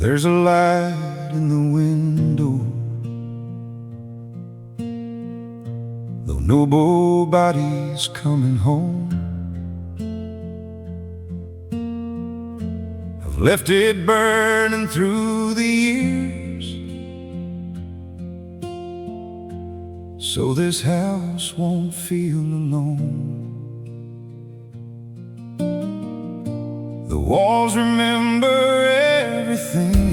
There's a light in the window, though nobody's coming home. I've left it burning through the years, so this house won't feel alone. The walls remember everything,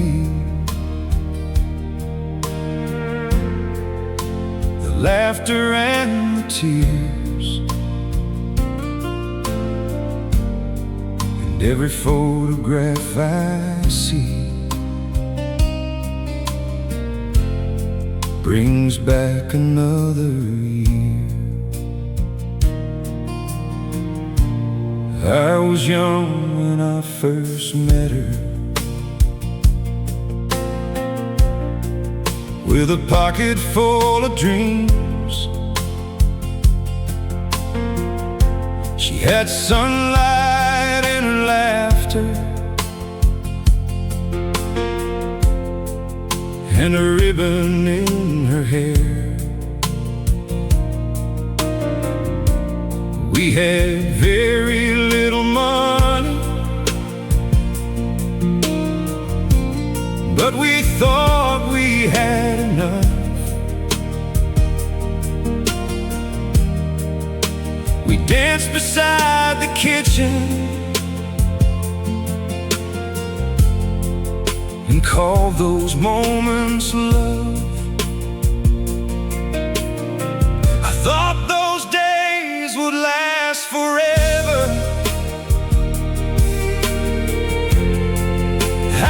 the laughter and the tears, and every photograph I see brings back another year. I was young when I first met her, with a pocket full of dreams. She had sunlight in her laughter and a ribbon in her hair. We had very little money, but we thought we had enough. We danced beside the kitchen and called those moments love. I thought those days would last forever.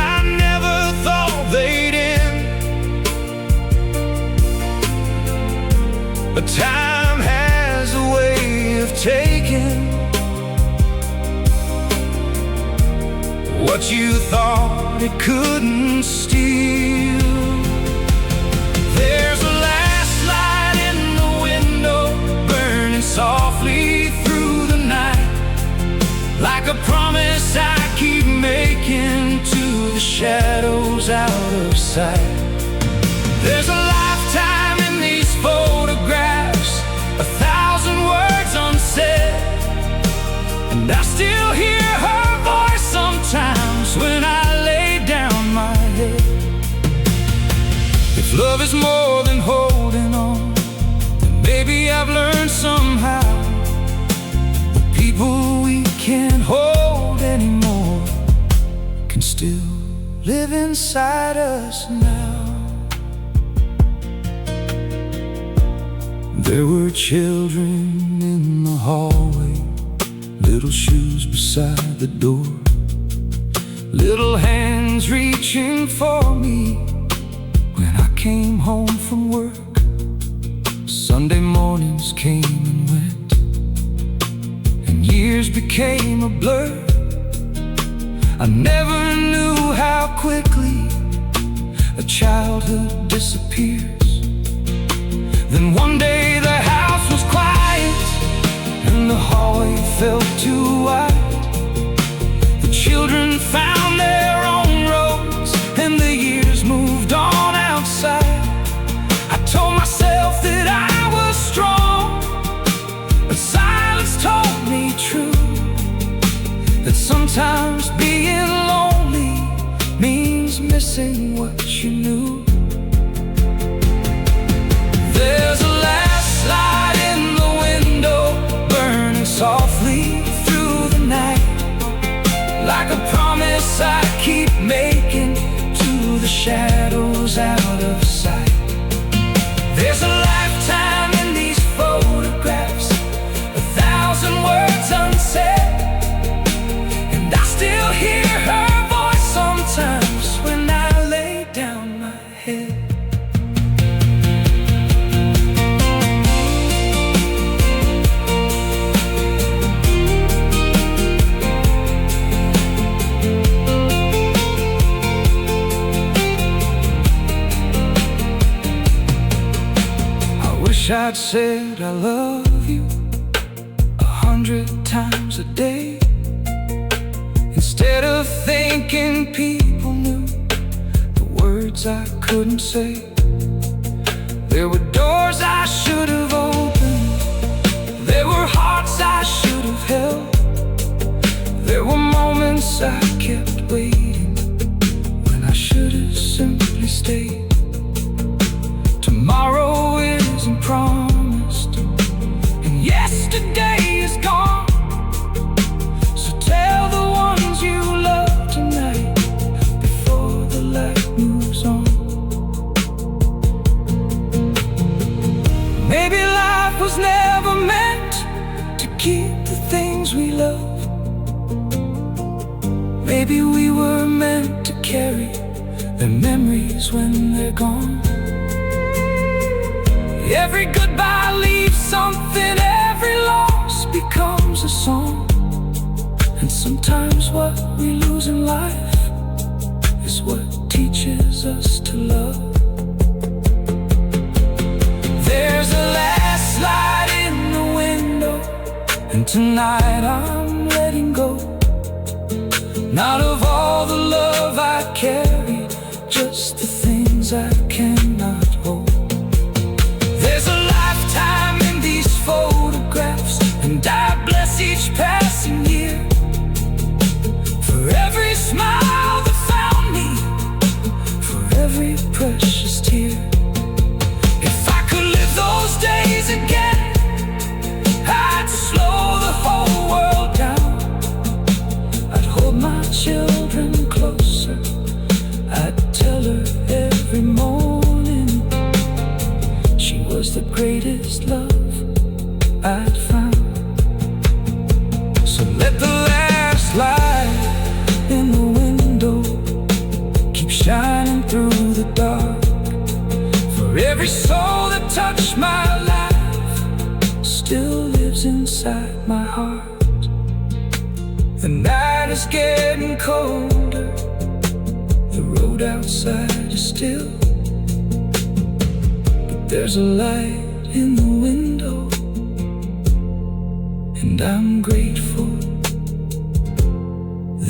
I never thought they'd end, but time has a way of taking what you thought it couldn't steal. There's a last light in the window, burning softly through the night, like a promise I keep making to the shadows out of sight. There's a lifetime in these photographs, 1,000 words unsaid, and I still hear her voice sometimes when I lay down my head. If love is more than holding on, then maybe I've learned somehow the people we can't hold anymore can still live inside us now. There were children in the hallway, little shoes beside the door, little hands reaching for me when I came home from work. Sunday mornings came and went, and years became a blur. I never knew how quickly a childhood disappears. Then one day the house was quiet and the hallway felt too wide. The children found their own roads and the years moved on outside. I told myself that I was strong, but silence told me true, that sometimes being lonely means missing what you knew. There's a last light in the window, burning softly through the night, like a promise I keep making to the shadows out of sight. There's a lifetime in these photographs, 1,000 words unsaid, and I still hear her voice sometimes when I lay down my head. I'd said I love you 100 times a day, instead of thinking people knew words I couldn't say. There were doors I should have opened. There were hearts I should have held. There were moments I kept waiting when I should have simply stayed. Tomorrow isn't promised, and yesterday is gone. So tell the ones you love tonight before the light moves on. Maybe life was never meant to keep the things we love. Maybe we were meant to carry their memories when they're gone. Every goodbye leaves something, every loss becomes a song. And sometimes what we lose in life is what teaches us to love. There's a last light in the window, and tonight I'm letting go. Not of all the love I carry, just the things I cannot hold. There's a lifetime in these photographs, and I bless each passing year. For every smile that found me, for every precious tear. If I could live those days again, I'd slow the whole world down. I'd hold my children closer, I'd tell her every morning she was the greatest love I'd found. So let the last light in the window keep shining through the dark. For every soul that touched my life still lives inside my heart. The night is getting colder, the road outside is still, but there's a light in the window, and I'm grateful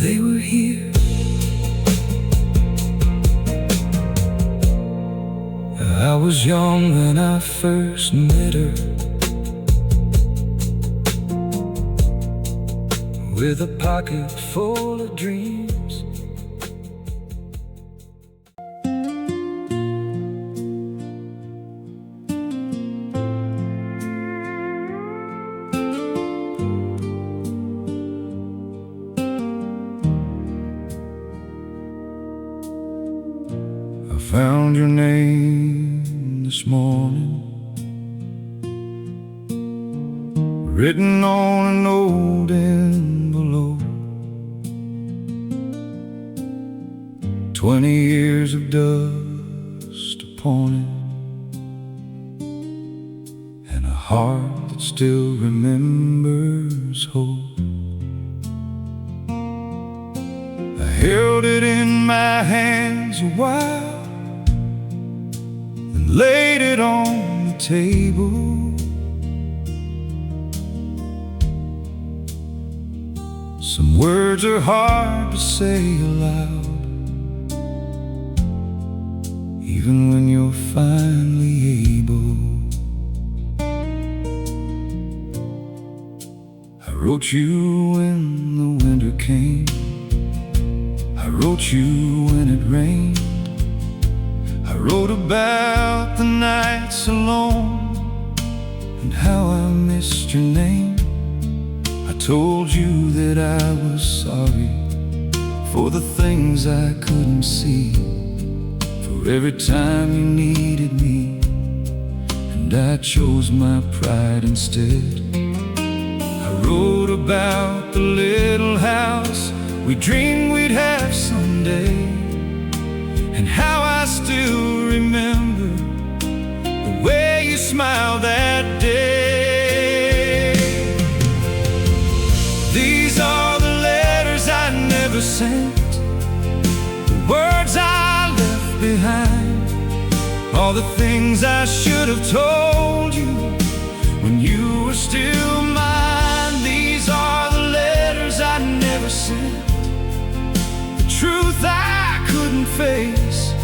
they were here. I was young when I first met her, with a pocket full of dreams. I found your name this morning, written on an old envelope. 20 years of dust upon it, and a heart that still remembers hope. I held it in my hands a while, then laid it on the table. Some words are hard to say aloud, even when you're finally able. I wrote you when the winter came, I wrote you when it rained, I wrote about the nights alone and how I missed your name. I told you that I was sorry for the things I couldn't see, for every time you needed me, and I chose my pride instead. I wrote about the little house we dreamed we'd have someday, and how I still remember the way you smiled that day. These are the letters I never sent, the words I left behind, all the things I should have told you when you were still mine. These are the letters I never sent, the truth I couldn't face.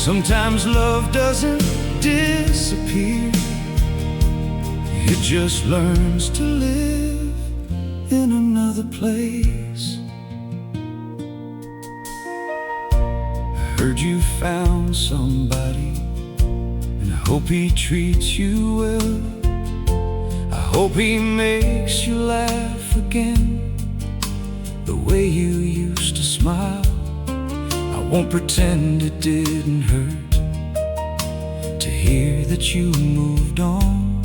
Sometimes love doesn't disappear, it just learns to live in another place. I heard you found somebody, and I hope he treats you well. I hope he makes you laugh again, the way you used to smile. I won't pretend it didn't hurt to hear that you moved on,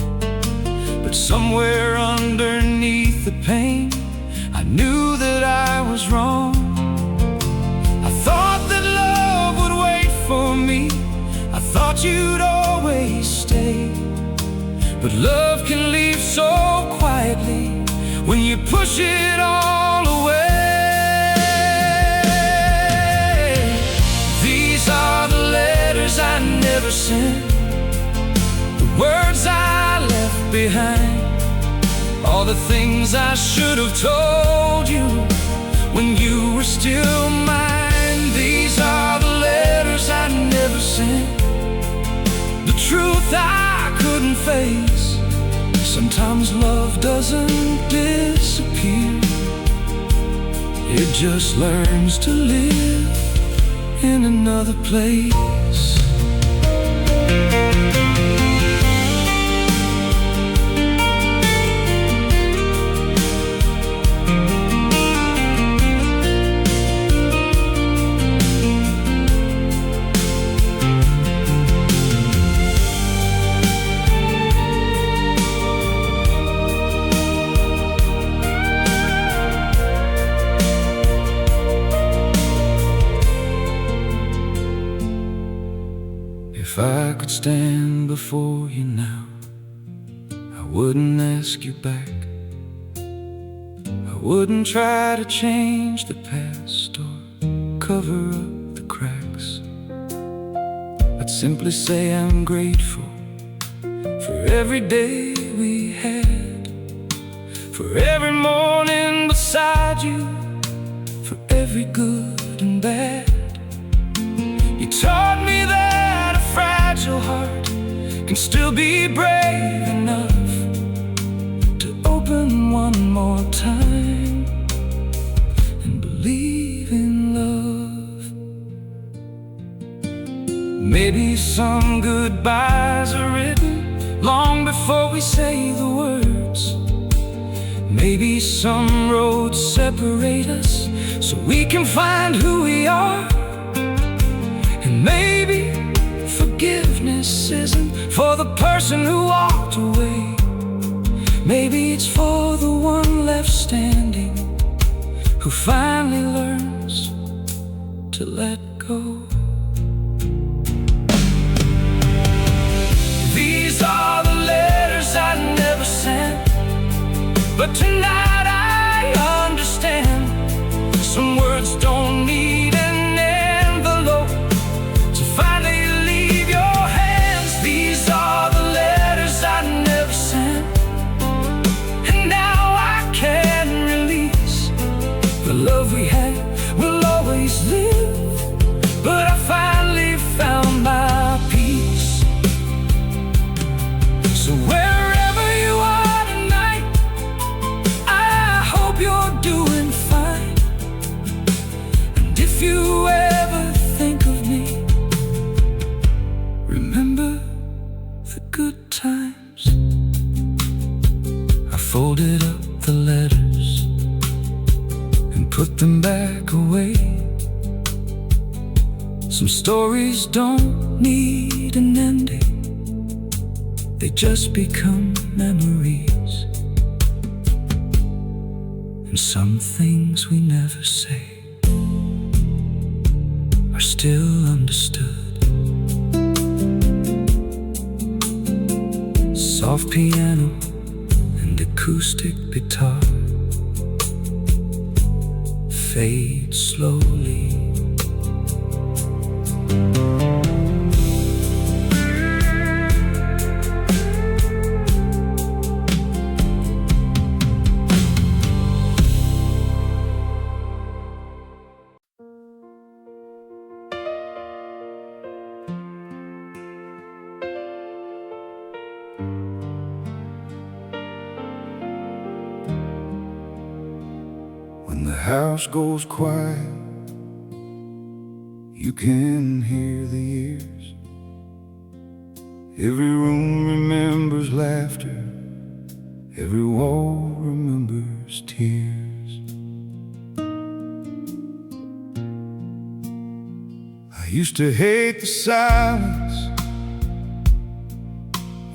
but somewhere underneath the pain, I knew that I was wrong. I thought that love would wait for me, I thought you'd always stay, but love can leave so quietly when you push it all away. These are the letters I never sent, the words I left behind, all the things I should have told you when you were still mine. These are the letters I never sent, the truth I couldn't face. Sometimes love doesn't disappear, it just learns to live in another place. If I could stand before you now, I wouldn't ask you back. I wouldn't try to change the past or cover up the cracks. I'd simply say I'm grateful for every day we had, for every morning beside you, for every good and bad. You taught me that a fragile heart can still be brave enough to open one more time and believe in love. Maybe some goodbyes are written long before we say the words. Maybe some roads separate us so we can find who we are. And maybe forgiveness isn't for the person who walked away. Maybe it's for the one left standing who finally learns to let go. These are the letters I never sent, but tonight I understand. Some words don't need an envelope to finally leave your hands. These are the letters I never sent, and now I can release. The love we had will always live, but I finally found my peace. So wherever you are tonight, I hope you're doing fine. And if you ever think of me, remember the good times. I folded up the letters and put them back away. Some stories don't need an ending, they just become memories. And some things we never say are still understood. Soft piano and acoustic guitar fade slowly. house goes quiet, you can hear the years. Every room remembers laughter, every wall remembers tears. I used to hate the silence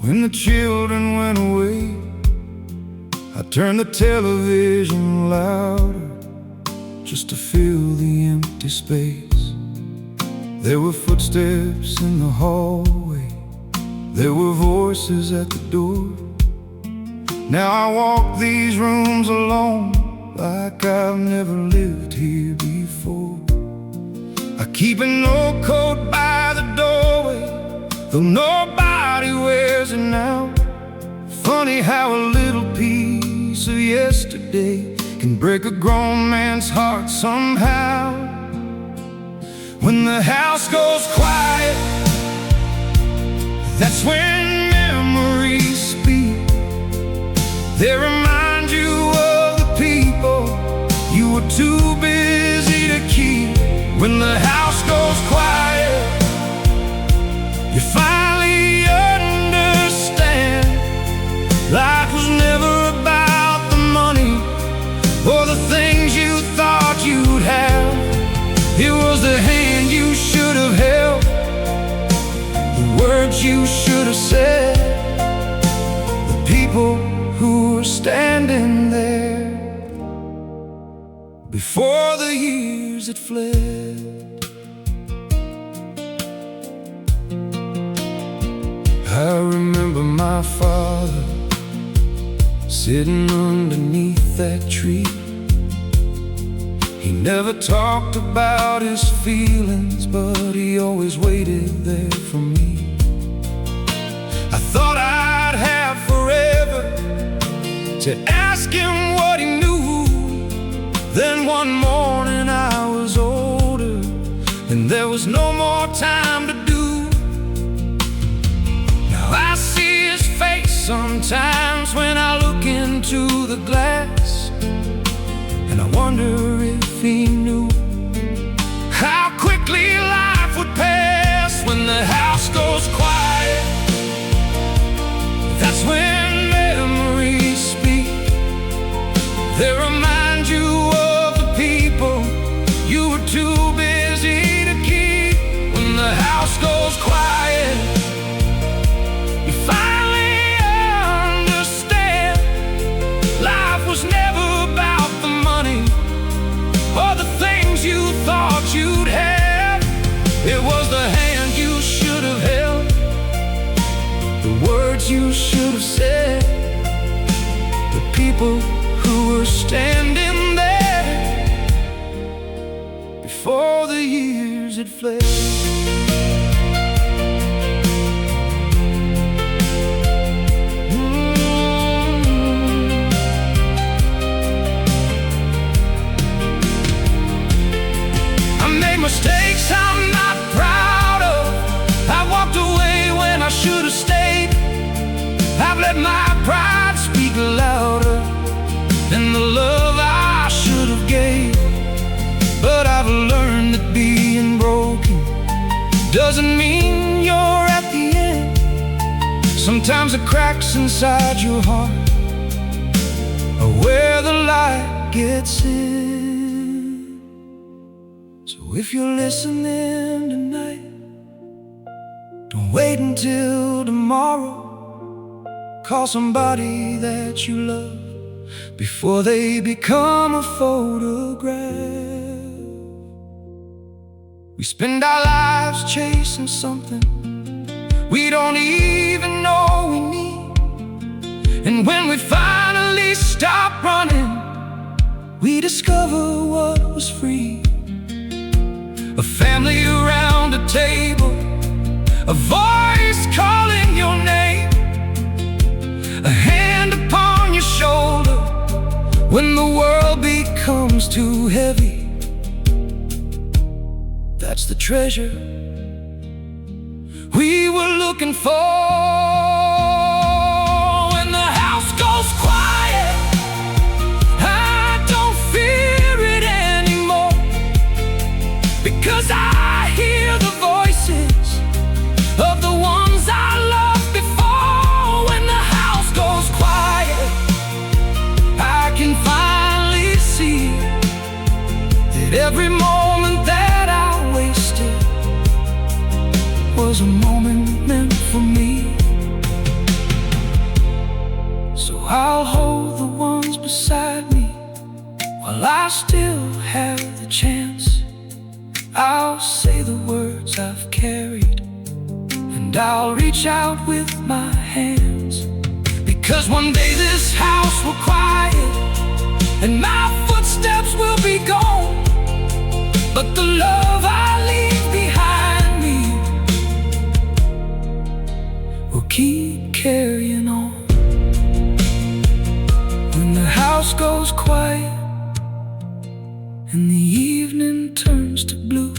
when the children went away. I turned the television louder just to fill the empty space. There were footsteps in the hallway, there were voices at the door. Now I walk these rooms alone, like I've never lived here before. I keep an old coat by the doorway, though nobody wears it now. Funny how a little piece of yesterday can break a grown man's heart somehow. When the house goes quiet, that's when memories speak. They remind you of the people you were too busy to keep. When the house goes quiet, you finally understand life was never about the money or the things you thought you'd have. It was the hand you should have held, the words you should have said, the people who were standing there before the years had fled. I remember my father sitting underneath that tree. He never talked about his feelings, but he always waited there for me. I thought I'd have forever to ask him what he knew. Then one morning I was older, and there was no more time to do. Now I see his face sometimes when I look into the glass, and I wonder if he knew how quickly life would pass. When the house goes quiet, that's when memories speak. They remind you of the people you were too busy to keep. When the house goes quiet, you finally understand life was never about the money or the things you thought you'd have. It was the hand you should have held, the words you should have said, the people who were standing there before the years had fled. Mistakes I'm not proud of. I walked away when I should have stayed. I've let my pride speak louder than the love I should have gave. But I've learned that being broken doesn't mean you're at the end. Sometimes the cracks inside your heart are where the light gets in. So if you're listening tonight, don't wait until tomorrow. Call somebody that you love before they become a photograph. We spend our lives chasing something we don't even know we need. And when we finally stop running, we discover what was free. A family around a table, a voice calling your name, a hand upon your shoulder when the world becomes too heavy. That's the treasure we were looking for. When the house goes quiet, I don't fear it was a moment meant for me. So I'll hold the ones beside me while I still have the chance. I'll say the words I've carried, and I'll reach out with my hands. Because one day this house will quiet and my footsteps will be gone, but the love I leave behind me will keep carrying on. When the house goes quiet and the evening turns to blue,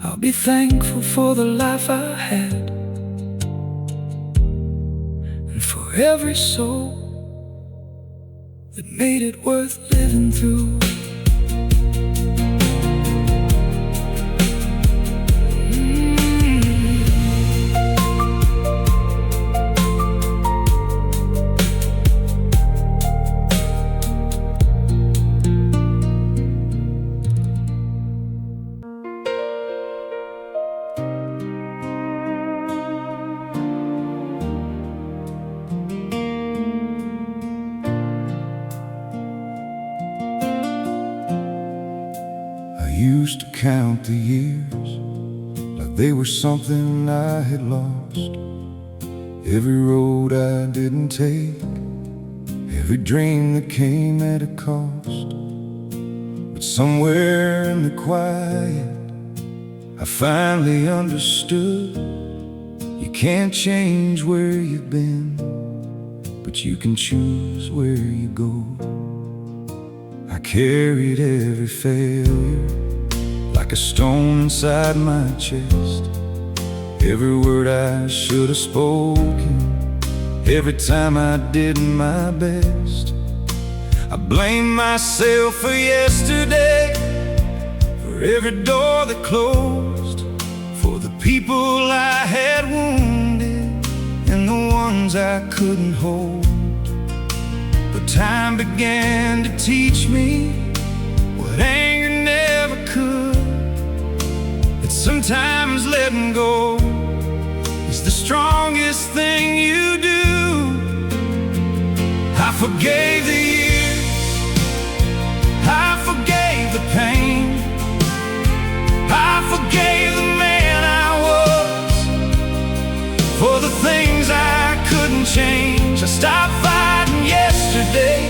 I'll be thankful for the life I had, and for every soul that made it worth living through. I used to count the years like they were something I had lost. Every road I didn't take, every dream that came at a cost. But somewhere in the quiet, I finally understood. You can't change where you've been, but you can choose where you go. I carried every failure like a stone inside my chest. Every word I should have spoken, every time I did my best. I blame myself for yesterday, for every door that closed, for the people I had wounded and the ones I couldn't hold. But time began to teach me what anger never could, that sometimes letting go is the strongest thing you do. I forgave the years, I forgave the pain, I forgave the man I was, for the things I couldn't change. I stopped fighting yesterday,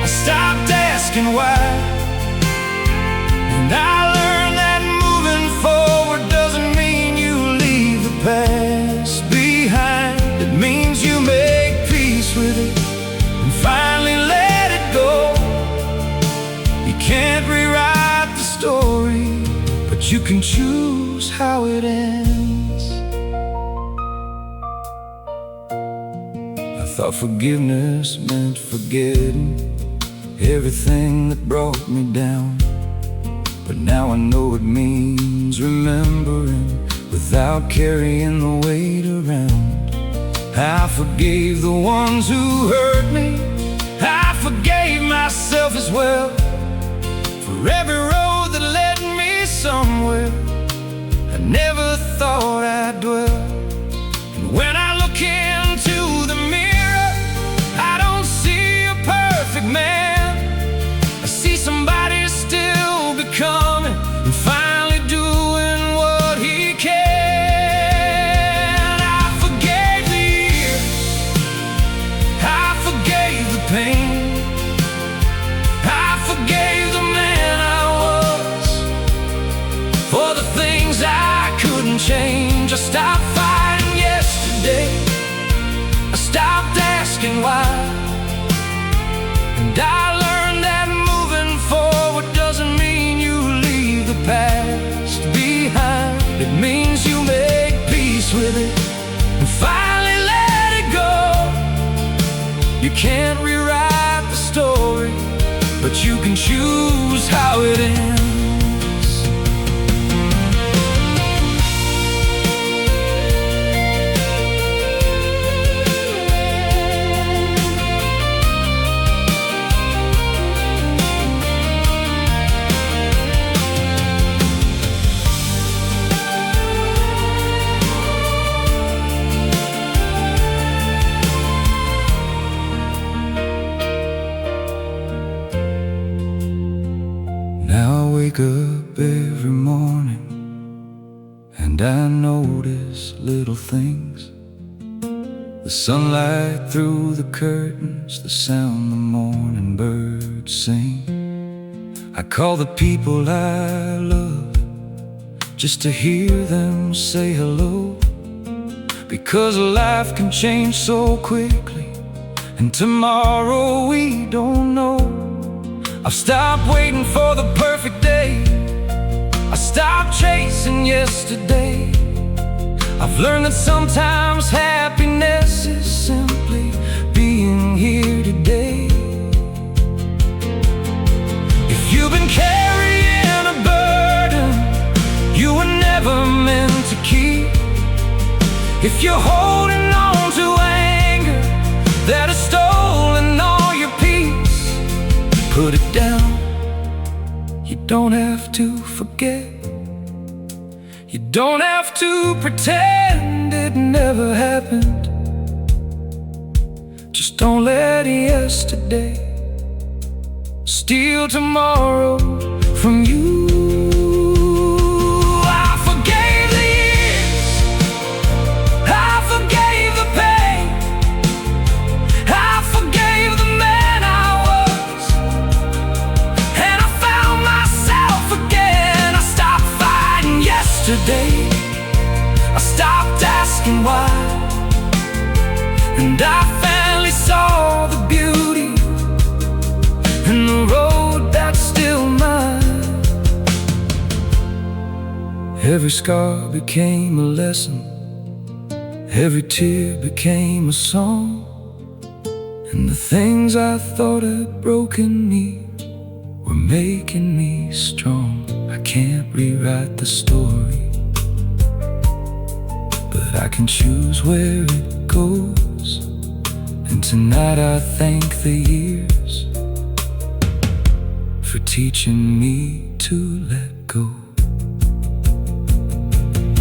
I stopped asking why, and I learned that moving forward doesn't mean you leave the past behind. It means you make peace with it and finally let it go. You can't rewrite the story, but you can choose how it ends. I thought forgiveness meant forgetting everything that brought me down, but now I know it means remembering without carrying the weight around. I forgave the ones who hurt me, I forgave myself as well, for every road that led me somewhere I never thought I'd dwell. And when I look into the mirror, I don't see a perfect man, I see somebody still becoming and finally doing what he can. I forgave the years, I forgave the pain, I forgave the man I was, for the things I couldn't change. I stopped fighting yesterday, I stopped asking why, and I learned that moving forward doesn't mean you leave the past behind. It means you make peace with it and finally let it go. You can't rewrite the story, but you can choose how it ends. I notice little things. The sunlight through the curtains, the sound the morning birds sing. I call the people I love just to hear them say hello, because life can change so quickly, and tomorrow we don't know. I've stopped waiting for the perfect day. I stopped chasing yesterday. I've learned that sometimes happiness is simply being here today. If you've been carrying a burden you were never meant to keep, if you're holding on to anger that has stolen all your peace, put it down. You don't have to forget. You don't have to pretend it never happened. Just don't let yesterday steal tomorrow from you. I forgave the years, I forgave the pain, I forgave the man I was, and I found myself again. I stopped fighting yesterday, I stopped asking why, and I finally saw the beauty in the road that's still mine. Every scar became a lesson, every tear became a song, and the things I thought had broken me were making me strong. I can't rewrite the story, but I can choose where it goes. And tonight I thank the years for teaching me to let go.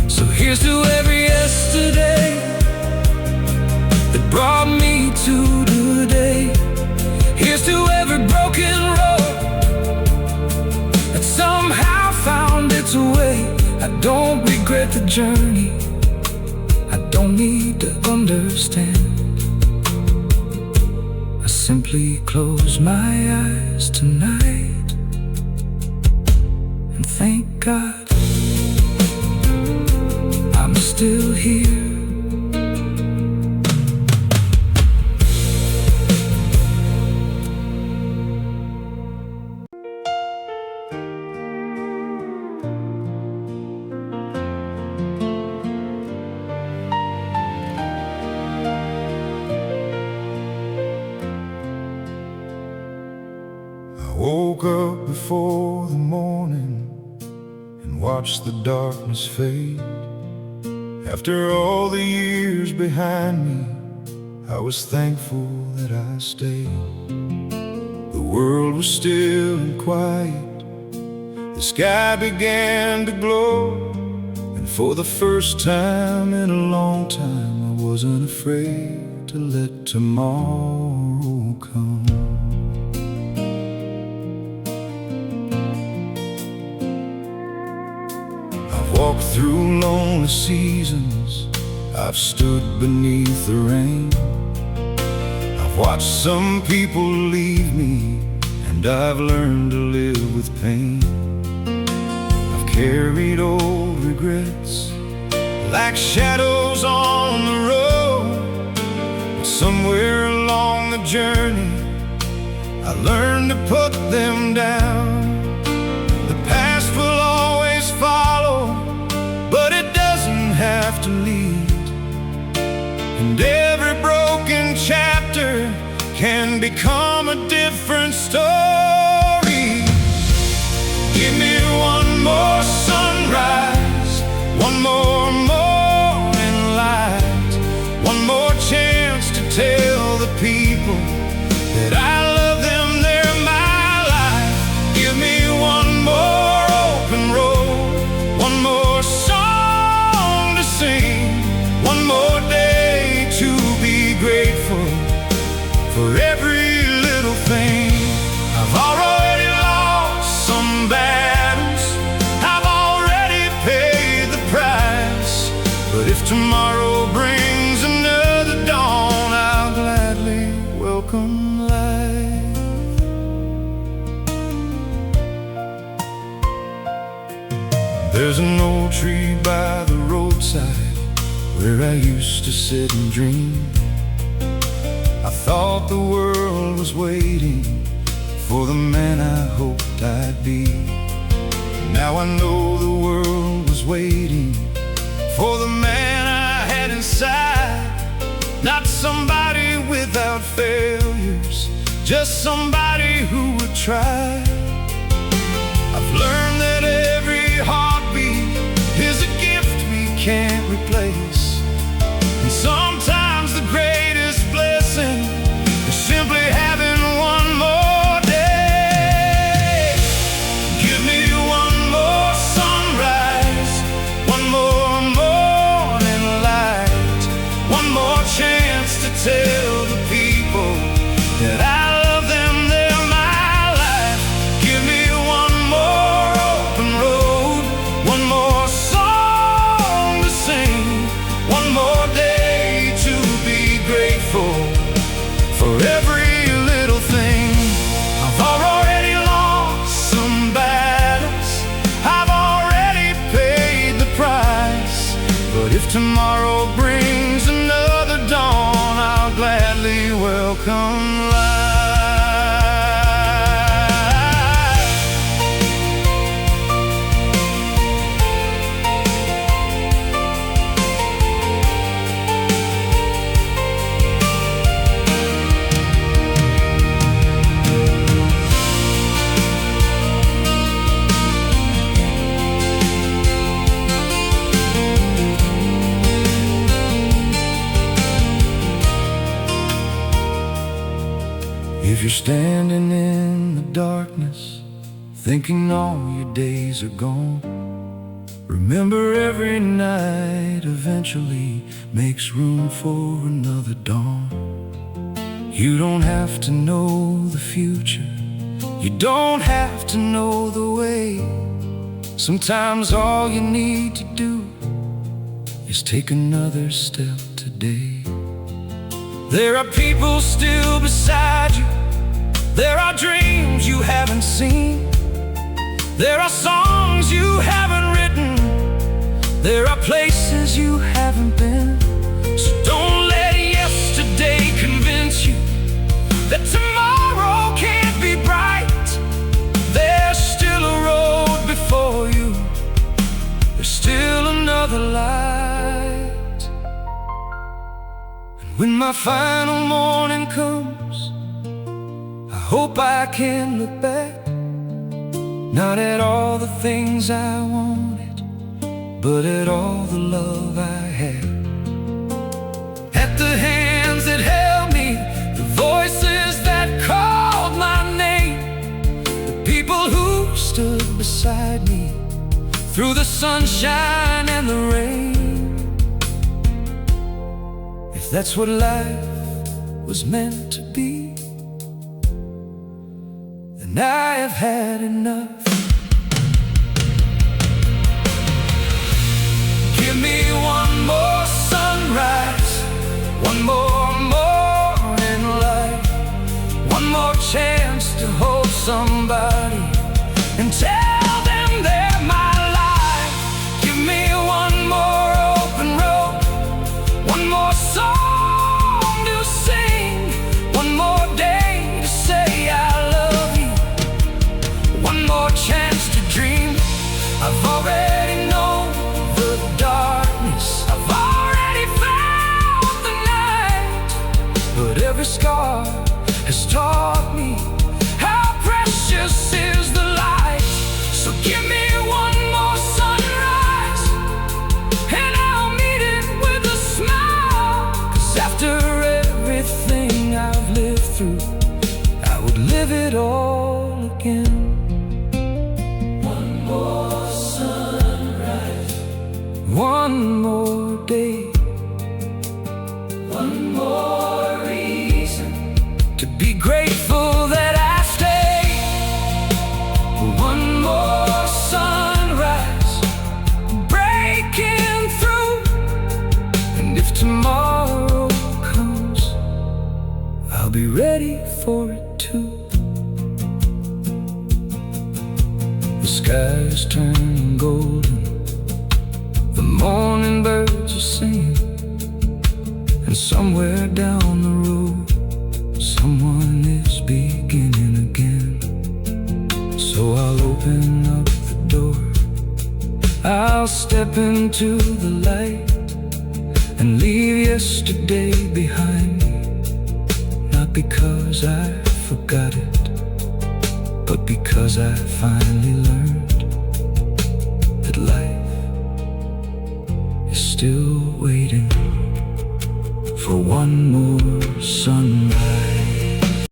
So here's to every yesterday that brought me to today. Here's to every broken road that somehow found its way. I don't regret the journey, I don't need to understand. I simply close my eyes tonight and thank God I'm still here. I woke up before the morning and watched the darkness fade. After all the years behind me, I was thankful that I stayed. The world was still and quiet, the sky began to glow, and for the first time in a long time I wasn't afraid to let tomorrow come. Walked through lonely seasons, I've stood beneath the rain. I've watched some people leave me, and I've learned to live with pain. I've carried old regrets like shadows on the road, but somewhere along the journey I learned to put them down. The past will always follow, but it doesn't have to lead, and every broken chapter can become a different story. Give me one more sunrise, one more morning light, one more chance to tell the people that I love them, they're my life. Give me one more open road, one more song to sing, one more day to be grateful for every But if tomorrow brings another dawn, I'll gladly welcome life. There's an old tree by the roadside where I used to sit and dream. I thought the world was waiting for the man I hoped I'd be. Now I know the world was waiting for the man I had inside. Not somebody without failures, just somebody who would try. I've learned that every heartbeat is a gift we can't replace. And sometimes the greatest blessing is simply having one more day. Give me one more sunrise, one more morning light, one more chance to tell the people that I love them, they're my life. Give me one more open road, one more song to sing, one more day to be grateful for every little thing. I've already lost some battles, I've already paid the price. But if tomorrow brings another dawn, I'll gladly welcome life. If you're standing in the darkness, thinking all your days are gone, remember every night eventually makes room for another dawn. You don't have to know the future, you don't have to know the way. Sometimes all you need to do is take another step today. There are people still beside you, there are dreams you haven't seen, there are songs you haven't written, there are places you haven't been. So don't let yesterday convince you that tomorrow can't be bright. There's still a road before you, there's still another light. And when my final morning comes, I hope I can look back, not at all the things I wanted, but at all the love I had. At the hands that held me, the voices that called my name, the people who stood beside me through the sunshine and the rain. If that's what life was meant to be, then I have had enough. Give me one more sunrise, one more morning light, one more chance to hold somebody and tell them they're my life. Give me one more open road, one more song to sing, one more day to say I love you, one more chance to dream. I've already known the darkness, I've already found the night, but every scar has taught me how precious is the light. So give me one more sunrise, and I'll meet it with a smile. 'Cause after everything I've lived through, I would live it all again. One more sunrise, one more day, one more reason to be grateful that I stay. One more sunrise, breaking through be ready for it too. The sky is turning golden, the morning birds are singing, and somewhere down the road someone is beginning again. So I'll open up the door, I'll step into the light, and leave yesterday behind me. Not because I forgot it, but because I finally learned that life is still waiting for one more sunrise.